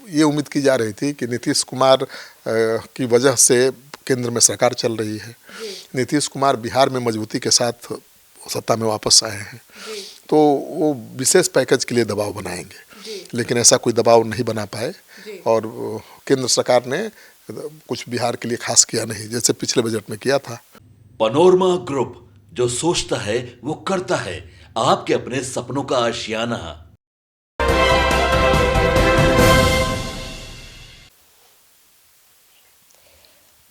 ये उम्मीद की जा रही थी कि नीतीश कुमार की वजह से केंद्र में सरकार चल रही है, नीतीश कुमार बिहार में मजबूती के साथ सत्ता में वापस आए हैं, तो वो विशेष पैकेज के लिए दबाव बनाएंगे, लेकिन ऐसा कोई दबाव नहीं बना पाए और केंद्र सरकार ने कुछ बिहार के लिए खास किया नहीं, जैसे पिछले बजट में किया था। पनोरमा ग्रुप, जो सोचता है वो करता है, आपके अपने सपनों का आशियाना।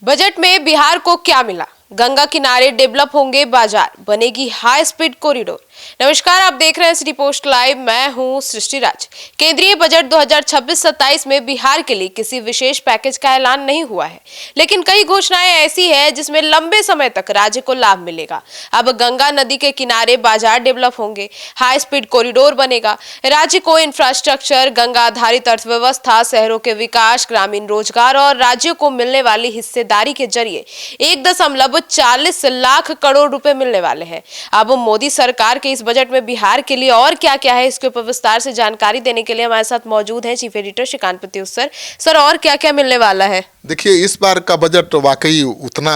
बजट में बिहार को क्या मिला? गंगा किनारे डेवलप होंगे बाजार, बनेगी हाई स्पीड कॉरिडोर। नमस्कार, आप देख रहे हैं सिटी पोस्ट लाइव, मैं हूं सृष्टि राज। केंद्रीय बजट 2026-27 में बिहार के लिए किसी विशेष पैकेज का ऐलान नहीं हुआ है, लेकिन कई घोषणाएं ऐसी हैं जिसमें लंबे समय तक राज्य को लाभ मिलेगा। अब गंगा नदी के किनारे बाजार डेवलप होंगे, हाई स्पीड कॉरिडोर बनेगा, राज्य को इंफ्रास्ट्रक्चर, गंगा आधारित अर्थव्यवस्था, शहरों के विकास, ग्रामीण रोजगार और राज्यों को मिलने वाली हिस्सेदारी के जरिए 1.40 लाख करोड़ रुपए मिलने वाले हैं। अब मोदी सरकार के इस बजट में बिहार के लिए और क्या क्या है, इसके ऊपर विस्तार से जानकारी देने के लिए हमारे साथ मौजूद हैं chief editor Shrikant Pratyush sir, और क्या क्या मिलने वाला है? देखिए, इस बार का बजट वाकई उतना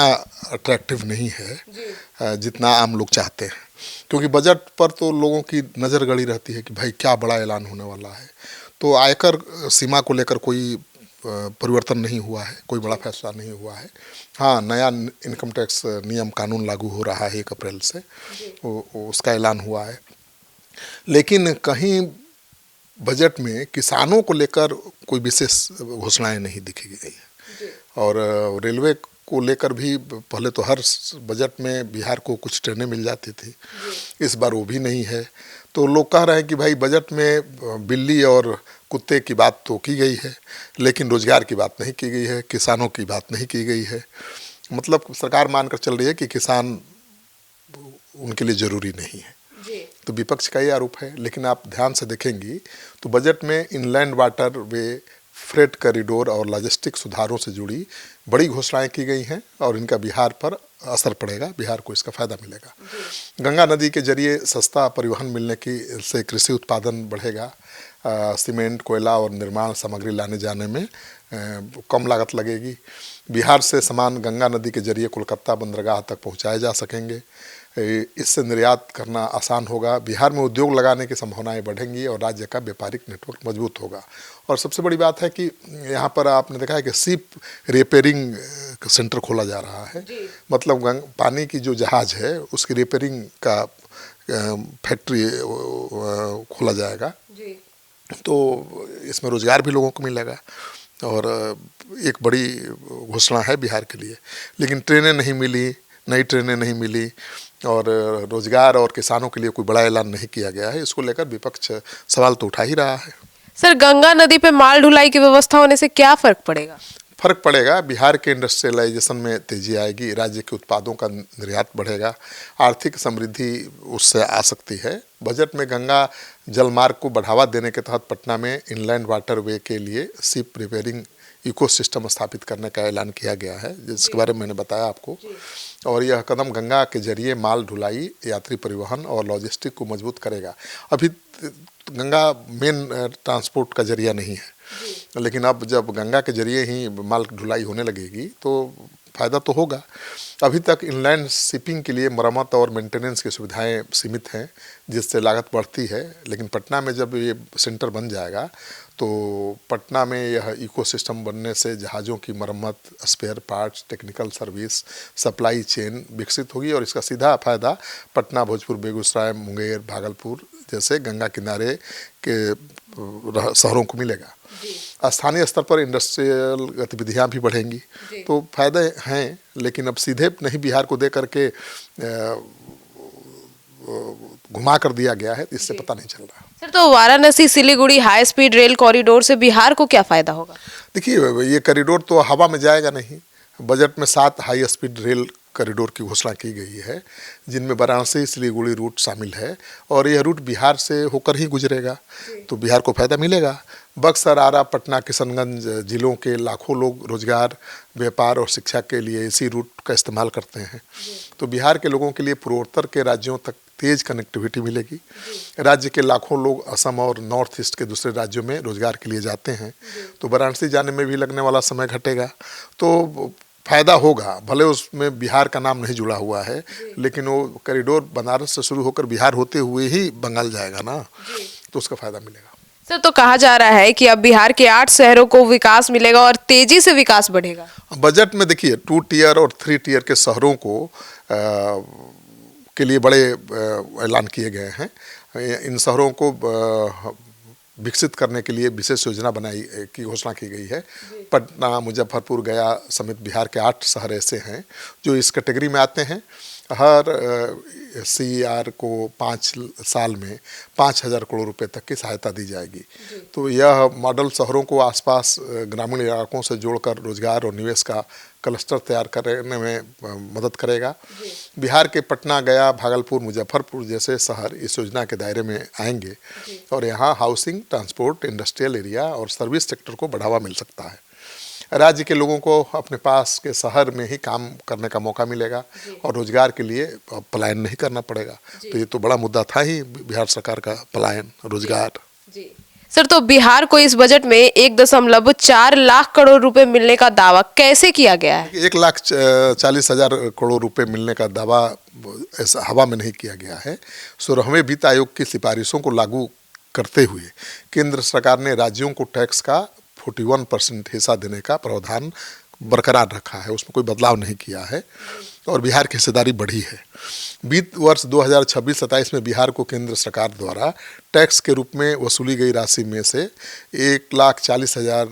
अट्रैक्टिव नहीं है जितना आम लोग चाहते हैं, क्योंकि बजट पर तो लोगों की नज़र गड़ी रहती है कि भाई क्या बड़ा ऐलान होने वाला है। तो आयकर सीमा को लेकर कोई परिवर्तन नहीं हुआ है, कोई बड़ा फैसला नहीं हुआ है। हाँ, नया इनकम टैक्स नियम कानून लागू हो रहा है 1 अप्रैल से, उसका ऐलान हुआ है, लेकिन कहीं बजट में किसानों को लेकर कोई विशेष घोषणाएं नहीं दिखी गई है। और रेलवे को लेकर भी पहले तो हर बजट में बिहार को कुछ ट्रेनें मिल जाती थी, इस बार वो भी नहीं है। तो लोग कह रहे हैं कि भाई बजट में बिल्ली और कुत्ते की बात तो की गई है, लेकिन रोजगार की बात नहीं की गई है, किसानों की बात नहीं की गई है। मतलब सरकार मानकर चल रही है कि किसान उनके लिए ज़रूरी नहीं है। तो विपक्ष का ये आरोप है, लेकिन आप ध्यान से देखेंगी तो बजट में inland water way, freight corridor और लॉजिस्टिक सुधारों से जुड़ी बड़ी घोषणाएं की गई हैं और इनका बिहार पर असर पड़ेगा, बिहार को इसका फायदा मिलेगा। गंगा नदी के जरिए सस्ता परिवहन मिलने की से कृषि उत्पादन बढ़ेगा, सीमेंट, कोयला और निर्माण सामग्री लाने जाने में कम लागत लगेगी। बिहार से सामान गंगा नदी के जरिए कोलकाता बंदरगाह तक पहुंचाए जा सकेंगे, इससे निर्यात करना आसान होगा। बिहार में उद्योग लगाने की संभावनाएं बढ़ेंगी और राज्य का व्यापारिक नेटवर्क मजबूत होगा। और सबसे बड़ी बात है कि यहाँ पर आपने देखा है कि शिप रिपेयरिंग सेंटर खोला जा रहा है, मतलब पानी की जो जहाज़ है उसकी रिपेयरिंग का फैक्ट्री खोला जाएगा। तो इसमें रोजगार भी लोगों को मिलेगा और एक बड़ी घोषणा है बिहार के लिए। लेकिन ट्रेनें नहीं मिली, नई ट्रेनें नहीं मिली और रोजगार और किसानों के लिए कोई बड़ा ऐलान नहीं किया गया है। इसको लेकर विपक्ष सवाल तो उठा ही रहा है। सर, गंगा नदी पे माल ढुलाई की व्यवस्था होने से क्या फर्क पड़ेगा? फर्क पड़ेगा, बिहार के इंडस्ट्रियलाइजेशन में तेजी आएगी, राज्य के उत्पादों का निर्यात बढ़ेगा, आर्थिक समृद्धि उससे आ सकती है। बजट में गंगा जलमार्ग को बढ़ावा देने के तहत पटना में इनलैंड वाटरवे के लिए शिप रिपेयरिंग इकोसिस्टम स्थापित करने का ऐलान किया गया है, जिसके बारे में मैंने बताया आपको। और यह कदम गंगा के जरिए माल ढुलाई, यात्री परिवहन और लॉजिस्टिक को मजबूत करेगा। अभी गंगा मेन ट्रांसपोर्ट का जरिया नहीं है, लेकिन अब जब गंगा के जरिए ही माल ढुलाई होने लगेगी तो फ़ायदा तो होगा। अभी तक इनलैंड शिपिंग के लिए मरम्मत और मेंटेनेंस की सुविधाएं सीमित हैं, जिससे लागत बढ़ती है। लेकिन पटना में जब ये सेंटर बन जाएगा तो पटना में यह इकोसिस्टम बनने से जहाज़ों की मरम्मत, spare parts, technical service, supply chain विकसित होगी और इसका सीधा फायदा पटना, भोजपुर, बेगूसराय, मुंगेर, भागलपुर जैसे गंगा किनारे के शहरों को मिलेगा। स्थानीय स्तर पर इंडस्ट्रियल गतिविधियां भी बढ़ेंगी, तो फायदे हैं, लेकिन अब सीधे नहीं बिहार को दे करके घुमा कर दिया गया है, इससे पता नहीं चल रहा। सर, तो Varanasi Siliguri high speed rail corridor से बिहार को क्या फायदा होगा? देखिए, ये कॉरिडोर तो हवा में जाएगा नहीं। बजट में 7 हाई स्पीड रेल कॉरिडोर की घोषणा की गई है, जिनमें वाराणसी सिलीगुड़ी रूट शामिल है और यह रूट बिहार से होकर ही गुजरेगा, तो बिहार को फायदा मिलेगा। बक्सर, आरा, पटना, किशनगंज जिलों के लाखों लोग रोजगार, व्यापार और शिक्षा के लिए इसी रूट का इस्तेमाल करते हैं, तो बिहार के लोगों के लिए पूर्वोत्तर के राज्यों तक तेज कनेक्टिविटी मिलेगी। राज्य के लाखों लोग असम और नॉर्थ ईस्ट के दूसरे राज्यों में रोजगार के लिए जाते हैं, तो वाराणसी जाने में भी लगने वाला समय घटेगा, तो फायदा होगा। भले उसमें बिहार का नाम नहीं जुड़ा हुआ है, लेकिन वो कॉरिडोर बनारस से शुरू होकर बिहार होते हुए ही बंगाल जाएगा ना, तो उसका फायदा मिलेगा। सर, तो कहा जा रहा है कि अब बिहार के 8 शहरों को विकास मिलेगा और तेजी से विकास बढ़ेगा। बजट में देखिए 2 टियर और 3 टियर के शहरों को के लिए बड़े ऐलान किए गए हैं। इन शहरों को विकसित करने के लिए विशेष योजना की घोषणा की गई है। पटना, मुजफ्फरपुर, गया समेत बिहार के 8 शहर ऐसे हैं जो इस कैटेगरी में आते हैं। हर CER को 5 साल में 5,000 करोड़ रुपए तक की सहायता दी जाएगी। तो यह मॉडल शहरों को आसपास ग्रामीण इलाकों से जोड़कर रोजगार और निवेश का क्लस्टर तैयार करने में मदद करेगा। बिहार के पटना, गया, भागलपुर, मुजफ्फरपुर जैसे शहर इस योजना के दायरे में आएंगे और यहाँ हाउसिंग, ट्रांसपोर्ट, इंडस्ट्रियल एरिया और सर्विस सेक्टर को बढ़ावा मिल सकता है। राज्य के लोगों को अपने पास के शहर में ही काम करने का मौका मिलेगा और रोजगार के लिए पलायन नहीं करना पड़ेगा। तो ये तो बड़ा मुद्दा था ही बिहार सरकार का, पलायन, रोजगार। सर, तो बिहार को इस बजट में 1.4 लाख करोड़ रुपए मिलने का दावा कैसे किया गया है? 1,40,000 करोड़ रुपए मिलने का दावा ऐसा हवा में नहीं किया गया है। 16वें वित्त आयोग की सिफारिशों को लागू करते हुए केंद्र सरकार ने राज्यों को टैक्स का 41% हिस्सा देने का प्रावधान बरकरार रखा है, उसमें कोई बदलाव नहीं किया है और बिहार की हिस्सेदारी बढ़ी है। वित्त वर्ष 2026-27 में बिहार को केंद्र सरकार द्वारा टैक्स के रूप में वसूली गई राशि में से 1,40,000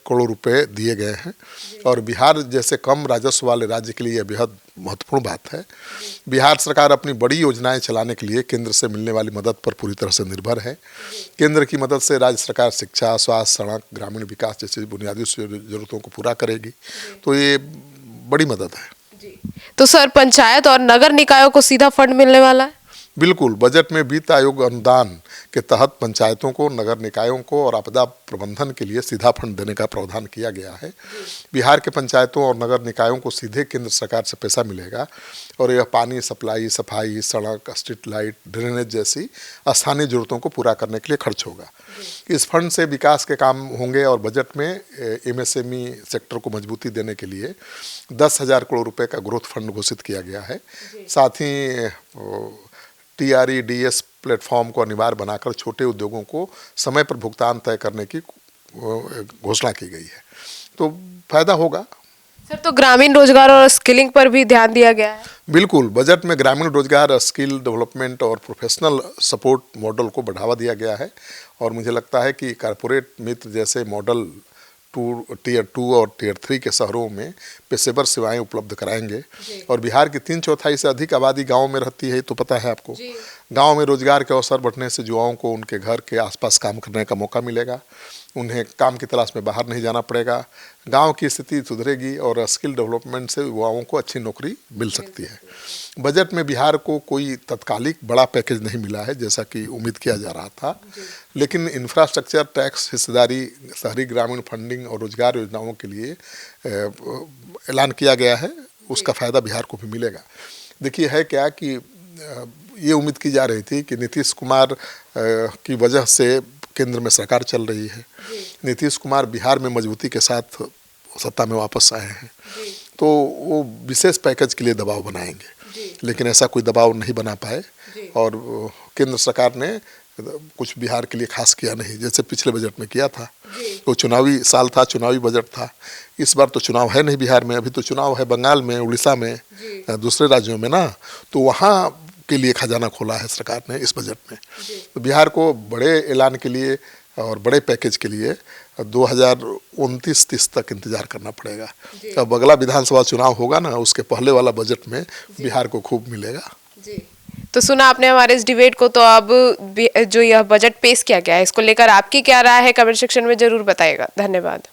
करोड़ रुपए दिए गए हैं और बिहार जैसे कम राजस्व वाले राज्य के लिए यह बेहद महत्वपूर्ण बात है। बिहार सरकार अपनी बड़ी योजनाएं चलाने के लिए केंद्र से मिलने वाली मदद पर पूरी तरह से निर्भर है। केंद्र की मदद से राज्य सरकार शिक्षा, स्वास्थ्य, सड़क, ग्रामीण विकास जैसी बुनियादी जरूरतों को पूरा करेगी, तो ये बड़ी मदद है। तो सर, पंचायत और नगर निकायों को सीधा फंड मिलने वाला है? बिल्कुल, बजट में वित्त आयोग अनुदान के तहत पंचायतों को, नगर निकायों को और आपदा प्रबंधन के लिए सीधा फंड देने का प्रावधान किया गया है। बिहार के पंचायतों और नगर निकायों को सीधे केंद्र सरकार से पैसा मिलेगा और यह पानी सप्लाई, सफाई, सड़क, स्ट्रीट लाइट, ड्रेनेज जैसी स्थानीय जरूरतों को पूरा करने के लिए खर्च होगा। इस फंड से विकास के काम होंगे और बजट में MSME सेक्टर को मजबूती देने के लिए 10,000 करोड़ रुपए का ग्रोथ फंड घोषित किया गया है। साथ ही TREDS प्लेटफॉर्म को अनिवार्य बनाकर छोटे उद्योगों को समय पर भुगतान तय करने की घोषणा की गई है, तो फायदा होगा। सर, तो ग्रामीण रोजगार और स्किलिंग पर भी ध्यान दिया गया है? बिल्कुल, बजट में ग्रामीण रोजगार, स्किल डेवलपमेंट और प्रोफेशनल सपोर्ट मॉडल को बढ़ावा दिया गया है और मुझे लगता है कि कॉरपोरेट मित्र जैसे मॉडल टियर 2 और टियर 3 के शहरों में पेशेवर सेवाएं उपलब्ध कराएंगे और बिहार की 3/4 से अधिक आबादी गांव में रहती है, तो पता है आपको। गांव में रोजगार के अवसर बढ़ने से युवाओं को उनके घर के आसपास काम करने का मौका मिलेगा, उन्हें काम की तलाश में बाहर नहीं जाना पड़ेगा, गांव की स्थिति सुधरेगी और स्किल डेवलपमेंट से युवाओं को अच्छी नौकरी मिल सकती है। बजट में बिहार को कोई तत्कालिक बड़ा पैकेज नहीं मिला है जैसा कि उम्मीद किया जा रहा था, लेकिन इंफ्रास्ट्रक्चर, टैक्स, हिस्सेदारी, शहरी ग्रामीण फंडिंग और रोजगार योजनाओं के लिए ऐलान किया गया है, उसका फ़ायदा बिहार को भी मिलेगा। देखिए, है क्या कि ये उम्मीद की जा रही थी कि नीतीश कुमार की वजह से केंद्र में सरकार चल रही है, नीतीश कुमार बिहार में मजबूती के साथ सत्ता में वापस आए हैं, तो वो विशेष पैकेज के लिए दबाव बनाएंगे, लेकिन ऐसा कोई दबाव नहीं बना पाए और केंद्र सरकार ने कुछ बिहार के लिए खास किया नहीं, जैसे पिछले बजट में किया था। तो चुनावी साल था, चुनावी बजट था। इस बार तो चुनाव है नहीं बिहार में, अभी तो चुनाव है बंगाल में, उड़ीसा में, दूसरे राज्यों में ना, तो वहाँ के लिए खजाना खोला है सरकार ने इस बजट में। तो बिहार को बड़े ऐलान के लिए और बड़े पैकेज के लिए 2029-30 तक इंतजार करना पड़ेगा। अब अगला विधानसभा चुनाव होगा ना, उसके पहले वाला बजट में बिहार को खूब मिलेगा। तो सुना आपने हमारे इस डिबेट को, तो अब जो यह बजट पेश किया गया है, इसको लेकर आपकी क्या राय है, कमेंट सेक्शन में जरूर बताइएगा। धन्यवाद।